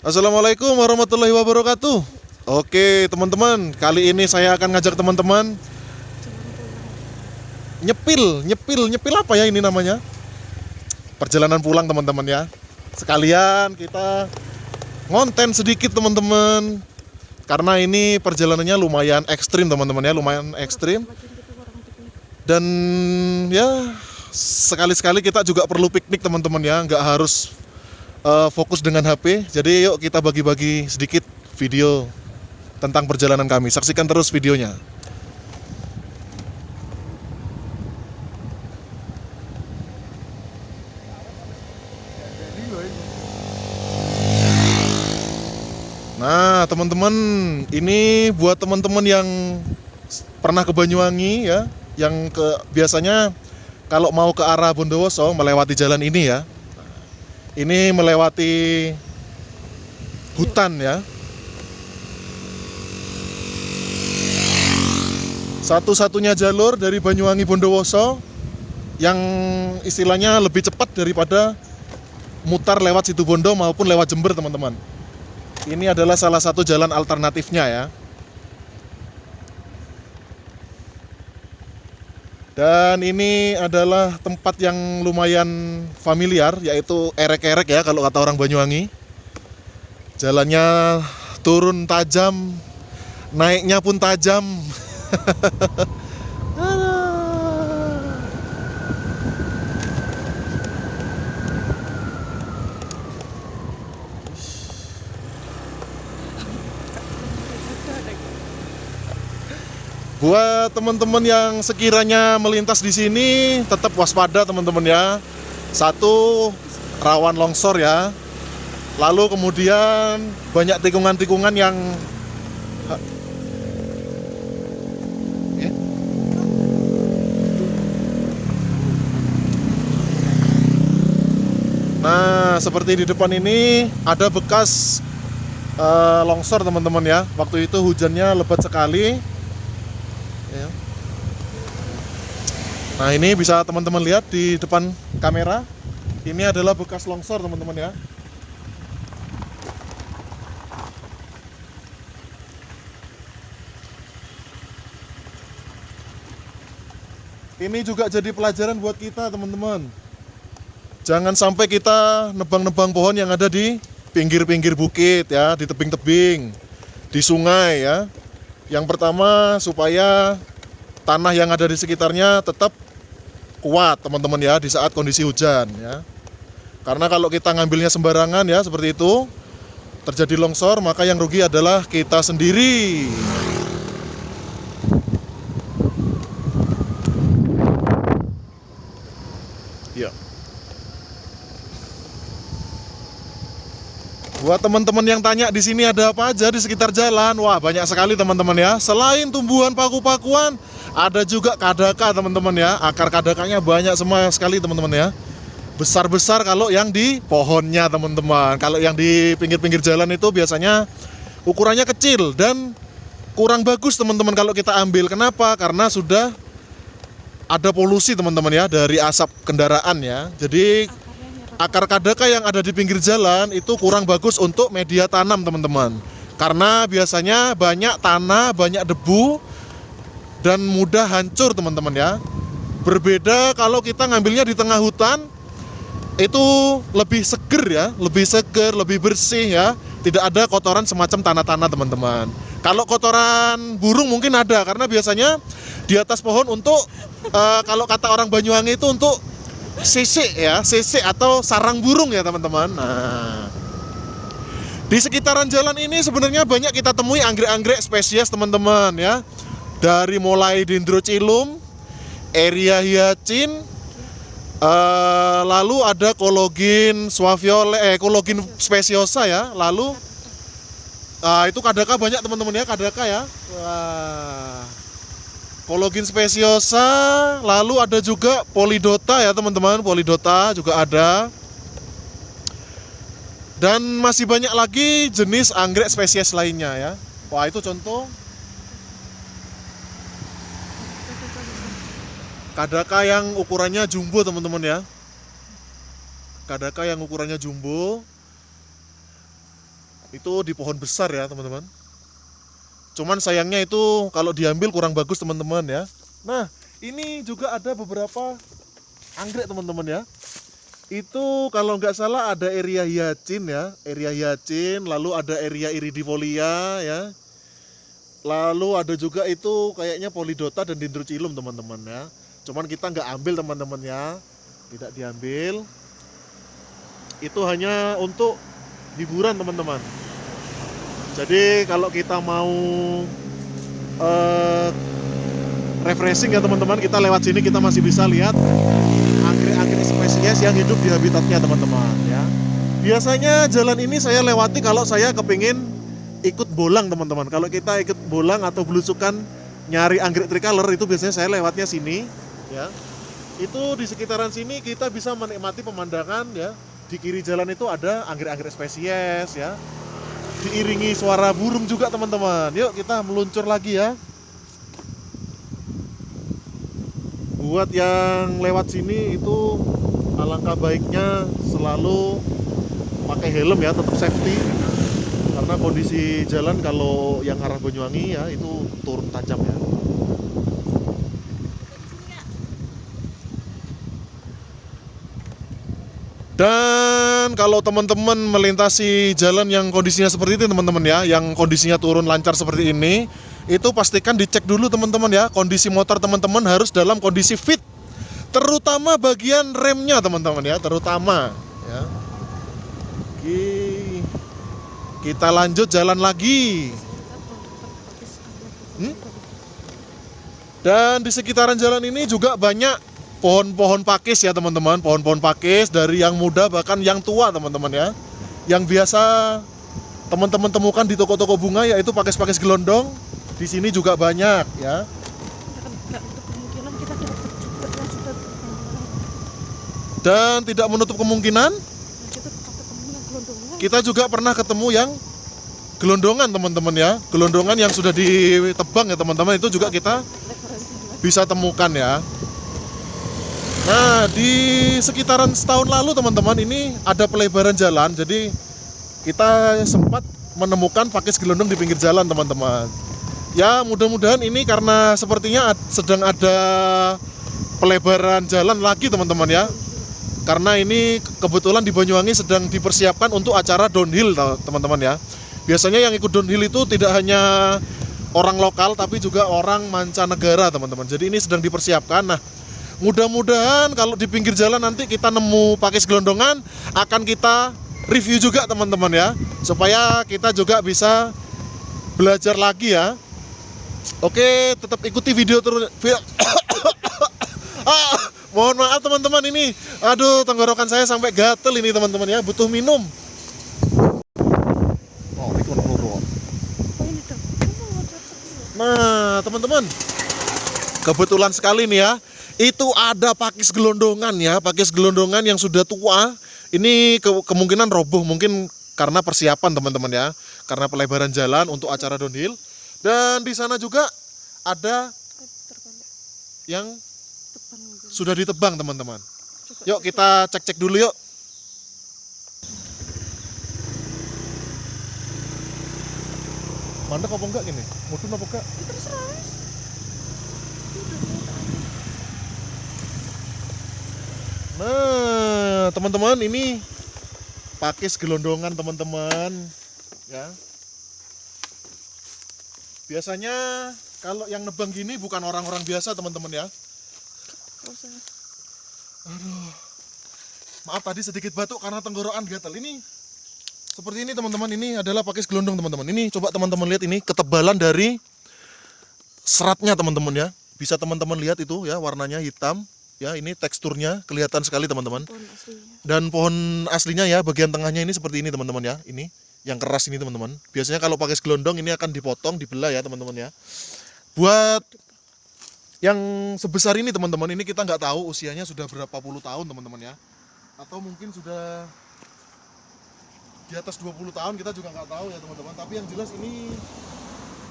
Assalamualaikum warahmatullahi wabarakatuh. Oke teman-teman, kali ini saya akan ngajak teman-teman nyepil apa ya ini namanya? Perjalanan pulang teman-teman ya. Sekalian kita ngonten sedikit teman-teman. Karena ini perjalanannya lumayan ekstrim teman-teman ya, lumayan ekstrim. Dan ya sekali-sekali kita juga perlu piknik teman-teman ya, nggak harus fokus dengan HP. Jadi yuk kita bagi-bagi sedikit video tentang perjalanan kami. Saksikan terus videonya. Nah teman-teman, ini buat teman-teman yang pernah ke Banyuwangi ya, yang biasanya kalau mau ke arah Bondowoso melewati jalan ini ya. Ini melewati hutan ya. Satu-satunya jalur dari Banyuwangi Bondowoso yang istilahnya lebih cepat daripada mutar lewat Situbondo maupun lewat Jember teman-teman. Ini adalah salah satu jalan alternatifnya ya. Dan ini adalah tempat yang lumayan familiar, yaitu erek-erek ya kalau kata orang Banyuwangi. Jalannya turun tajam, naiknya pun tajam. Buat teman-teman yang sekiranya melintas di sini, tetap waspada teman-teman ya. Satu, rawan longsor ya. Lalu kemudian banyak tikungan-tikungan yang Nah, seperti di depan ini ada bekas longsor teman-teman ya. Waktu itu hujannya lebat sekali. Ya. Nah ini bisa teman-teman lihat di depan kamera. Ini adalah bekas longsor teman-teman ya. Ini juga jadi pelajaran buat kita teman-teman. Jangan sampai kita nebang-nebang pohon yang ada di pinggir-pinggir bukit ya, di tebing-tebing, di sungai ya. Yang pertama supaya tanah yang ada di sekitarnya tetap kuat teman-teman ya di saat kondisi hujan ya. Karena kalau kita ngambilnya sembarangan ya seperti itu, terjadi longsor, maka yang rugi adalah kita sendiri. Ya. Buat teman-teman yang tanya di sini ada apa aja di sekitar jalan, wah banyak sekali teman-teman ya. Selain tumbuhan paku-pakuan, ada juga kadaka teman-teman ya. Akar kadakanya banyak semua sekali teman-teman ya. Besar-besar kalau yang di pohonnya teman-teman. Kalau yang di pinggir-pinggir jalan itu biasanya ukurannya kecil dan kurang bagus teman-teman kalau kita ambil. Kenapa? Karena sudah ada polusi teman-teman ya dari asap kendaraan ya. Jadi akar kadaka yang ada di pinggir jalan itu kurang bagus untuk media tanam teman-teman. Karena biasanya banyak tanah, banyak debu dan mudah hancur teman-teman ya. Berbeda kalau kita ngambilnya di tengah hutan, itu lebih seger ya, lebih seger, lebih bersih ya. Tidak ada kotoran semacam tanah-tanah teman-teman. Kalau kotoran burung mungkin ada, karena biasanya di atas pohon untuk kalau kata orang Banyuwangi itu untuk sisik ya, sisik atau sarang burung ya teman-teman. Nah, di sekitaran jalan ini sebenarnya banyak kita temui anggrek-anggrek spesies teman-teman ya. Dari mulai dendrocilum, Eria hyacin, lalu ada Cologin suaviole, Cologin speciosa ya. Lalu itu kadaka banyak teman-teman ya, kadaka ya. Cologin speciosa, lalu ada juga Polydota ya teman-teman, Polydota juga ada. Dan masih banyak lagi jenis anggrek spesies lainnya ya. Wah itu contoh kadaka yang ukurannya jumbo teman-teman ya. Kadaka yang ukurannya jumbo. Itu di pohon besar ya teman-teman. Cuman sayangnya itu kalau diambil kurang bagus teman-teman ya. Nah, ini juga ada beberapa anggrek teman-teman ya. Itu kalau nggak salah ada area hyacinth ya, area hyacinth, lalu ada area iridifolia ya. Lalu ada juga itu kayaknya polidota dan dendrochilum teman-teman ya. Cuman kita nggak ambil teman-teman ya, tidak diambil. Itu hanya untuk hiburan teman-teman. Jadi kalau kita mau refreshing ya teman-teman, kita lewat sini kita masih bisa lihat anggrek-anggrek spesies yang hidup di habitatnya teman-teman ya. Biasanya jalan ini saya lewati kalau saya kepingin ikut bolang teman-teman. Kalau kita ikut bolang atau belusukan nyari anggrek tricolor itu biasanya saya lewatnya sini ya. Itu di sekitaran sini kita bisa menikmati pemandangan ya. Di kiri jalan itu ada anggrek-anggrek spesies ya. Diiringi suara burung juga teman-teman. Yuk kita meluncur lagi ya. Buat yang lewat sini itu alangkah baiknya selalu pakai helm ya, tetap safety. Karena kondisi jalan kalau yang arah Banyuwangi ya itu turun tajam ya. Dan kalau teman-teman melintasi jalan yang kondisinya seperti itu teman-teman ya, yang kondisinya turun lancar seperti ini, itu pastikan dicek dulu teman-teman ya, kondisi motor teman-teman harus dalam kondisi fit, terutama bagian remnya teman-teman ya, terutama ya. Kita lanjut jalan lagi. Dan di sekitaran jalan ini juga banyak pohon-pohon pakis ya teman-teman, pohon-pohon pakis dari yang muda bahkan yang tua teman-teman ya. Yang biasa teman-teman temukan di toko-toko bunga yaitu pakis-pakis gelondong. Di sini juga banyak ya. Dan tidak menutup kemungkinan kita juga pernah ketemu yang gelondongan teman-teman ya. Gelondongan yang sudah ditebang ya teman-teman, itu juga kita bisa temukan ya. Nah, di sekitaran setahun lalu teman-teman ini ada pelebaran jalan, jadi kita sempat menemukan pakis gelondong di pinggir jalan teman-teman. Ya mudah-mudahan ini karena sepertinya sedang ada pelebaran jalan lagi teman-teman ya. Karena ini kebetulan di Banyuwangi sedang dipersiapkan untuk acara downhill teman-teman ya. Biasanya yang ikut downhill itu tidak hanya orang lokal tapi juga orang mancanegara teman-teman. Jadi ini sedang dipersiapkan. Nah, mudah-mudahan kalau di pinggir jalan nanti kita nemu pakis gelondongan akan kita review juga teman-teman ya, supaya kita juga bisa belajar lagi ya. Oke, tetap ikuti video terus. Mohon maaf teman-teman ini, aduh tenggorokan saya sampai gatel ini teman-teman ya, butuh minum. Nah teman-teman, kebetulan sekali nih ya, itu ada pakis gelondongan ya, pakis gelondongan yang sudah tua. Ini kemungkinan roboh mungkin karena persiapan teman-teman ya, karena pelebaran jalan untuk acara downhill. Dan di sana juga ada yang sudah ditebang teman-teman. Yuk kita cek-cek dulu yuk. Mandek apa enggak gini? Mudun apa enggak? Nah teman-teman, ini pakis gelondongan teman-teman ya. Biasanya kalau yang nebang gini bukan orang-orang biasa teman-teman ya. Aduh, maaf tadi sedikit batuk karena tenggorokan gatal. Ini seperti ini teman-teman, ini adalah pakis gelondong teman-teman. Ini coba teman-teman lihat, ini ketebalan dari seratnya teman-teman ya. Bisa teman-teman lihat itu ya, warnanya hitam ya. Ini teksturnya kelihatan sekali teman-teman. Dan pohon aslinya ya, bagian tengahnya ini seperti ini teman-teman ya. Ini yang keras ini teman-teman. Biasanya kalau pakis gelondong ini akan dipotong, dibelah ya teman-teman ya. Buat yang sebesar ini teman-teman, ini kita nggak tahu usianya sudah berapa puluh tahun teman-teman ya, atau mungkin sudah di atas 20 tahun, kita juga nggak tahu ya teman-teman. Tapi yang jelas ini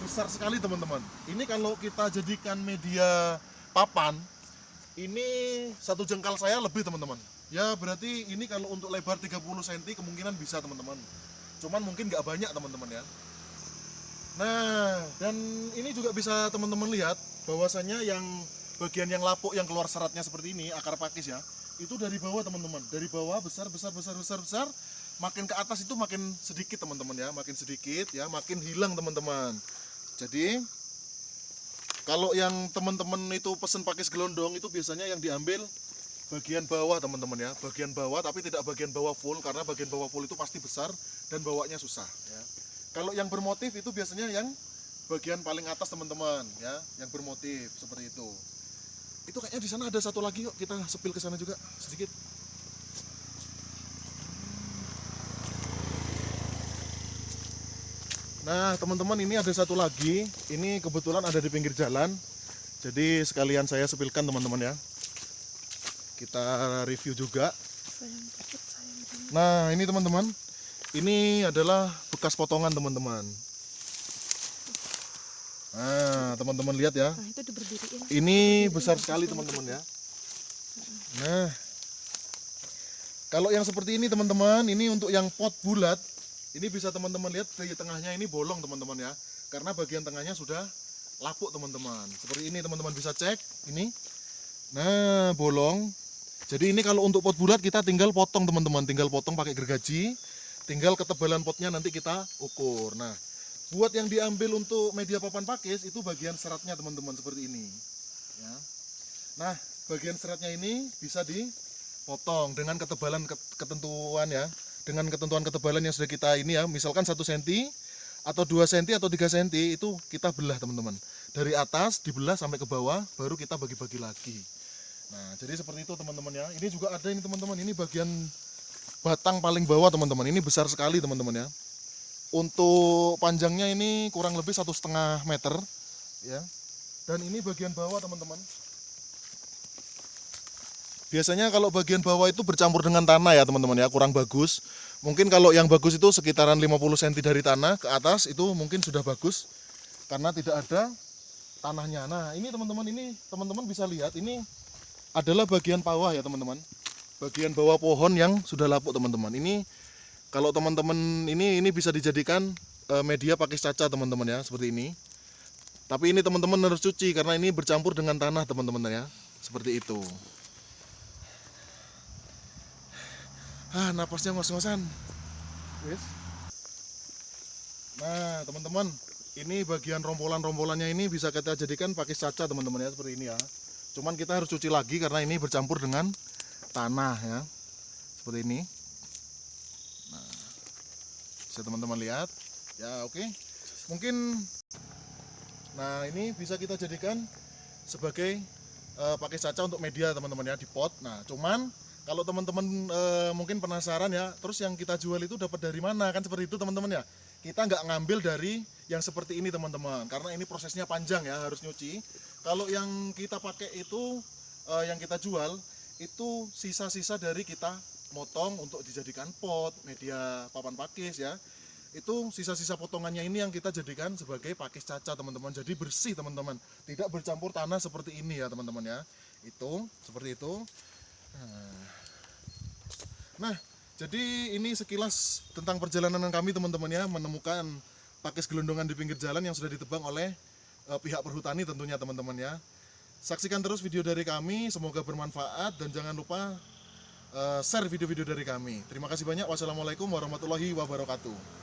besar sekali teman-teman. Ini kalau kita jadikan media papan, ini satu jengkal saya lebih teman-teman ya. Berarti ini kalau untuk lebar 30 cm kemungkinan bisa teman-teman. cuman mungkin nggak banyak teman-teman ya. Nah, dan ini juga bisa teman-teman lihat bahwasanya yang bagian yang lapuk yang keluar seratnya seperti ini, akar pakis ya, itu dari bawah teman-teman, dari bawah besar, makin ke atas itu makin sedikit teman-teman ya, makin sedikit ya, makin hilang teman-teman. Jadi kalau yang teman-teman itu pesen pakis gelondong itu biasanya yang diambil bagian bawah teman-teman ya, bagian bawah, tapi tidak bagian bawah full, karena bagian bawah full itu pasti besar dan bawanya susah ya. Kalau yang bermotif itu biasanya yang bagian paling atas teman-teman ya, yang bermotif seperti itu. Itu kayaknya di sana ada satu lagi, yuk kita sepil ke sana juga sedikit. Nah teman-teman, ini ada satu lagi, ini kebetulan ada di pinggir jalan, jadi sekalian saya sepilkan teman-teman ya, kita review juga. Nah ini teman-teman, ini adalah bekas potongan teman-teman. Nah teman-teman lihat ya, Nah, itu diberdiriin. ini besar sekali teman-teman ya. Nah kalau yang seperti ini teman-teman, ini untuk yang pot bulat, ini bisa teman-teman lihat di tengahnya ini bolong teman-teman ya, karena bagian tengahnya sudah lapuk teman-teman. Seperti ini teman-teman bisa cek ini. Nah bolong. Jadi ini kalau untuk pot bulat kita tinggal potong teman-teman, tinggal potong pakai gergaji, tinggal ketebalan potnya nanti kita ukur. Nah buat yang diambil untuk media papan pakis itu bagian seratnya teman-teman seperti ini ya. Nah bagian seratnya ini bisa dipotong dengan ketebalan ketentuan ya, dengan ketentuan ketebalan yang sudah kita ini ya, misalkan 1 cm atau 2 cm atau 3 cm itu kita belah teman-teman, dari atas dibelah sampai ke bawah, baru kita bagi-bagi lagi. Nah jadi seperti itu teman-teman ya. Ini juga ada ini teman-teman, ini bagian batang paling bawah teman-teman, ini besar sekali teman-teman ya. Untuk panjangnya ini kurang lebih 1,5 meter ya. Dan ini bagian bawah teman-teman. Biasanya kalau bagian bawah itu bercampur dengan tanah ya teman-teman ya, kurang bagus. Mungkin kalau yang bagus itu sekitaran 50 cm dari tanah ke atas itu mungkin sudah bagus, karena tidak ada tanahnya. Nah ini teman-teman bisa lihat, ini adalah bagian bawah ya teman-teman, bagian bawah pohon yang sudah lapuk teman-teman. Ini kalau teman-teman ini bisa dijadikan media pakis caca teman-teman ya, seperti ini. Tapi ini teman-teman harus cuci karena ini bercampur dengan tanah teman-teman ya, seperti itu. Napasnya ngos-ngosan. Nah teman-teman, ini bagian rombolan-rombolannya ini bisa kita jadikan pakis caca teman-teman ya, seperti ini ya. Cuman kita harus cuci lagi karena ini bercampur dengan tanah ya, seperti ini. Nah, bisa teman-teman lihat ya. Oke. Mungkin nah ini bisa kita jadikan sebagai pakis caca untuk media teman-teman ya, di pot. Nah cuman kalau teman-teman mungkin penasaran ya, terus yang kita jual itu dapat dari mana, kan seperti itu teman-teman ya. Kita nggak ngambil dari yang seperti ini teman-teman, karena ini prosesnya panjang ya, harus nyuci. Kalau yang kita pakai itu yang kita jual itu sisa-sisa dari kita motong untuk dijadikan pot, media papan pakis ya. Itu sisa-sisa potongannya ini yang kita jadikan sebagai pakis caca teman-teman. Jadi bersih teman-teman, tidak bercampur tanah seperti ini ya teman-teman ya. Itu seperti itu. Nah jadi ini sekilas tentang perjalanan kami teman-teman ya, menemukan pakis gelondongan di pinggir jalan yang sudah ditebang oleh pihak perhutani tentunya teman-teman ya. Saksikan terus video dari kami, semoga bermanfaat, dan jangan lupa share video-video dari kami. Terima kasih banyak. Wassalamualaikum warahmatullahi wabarakatuh.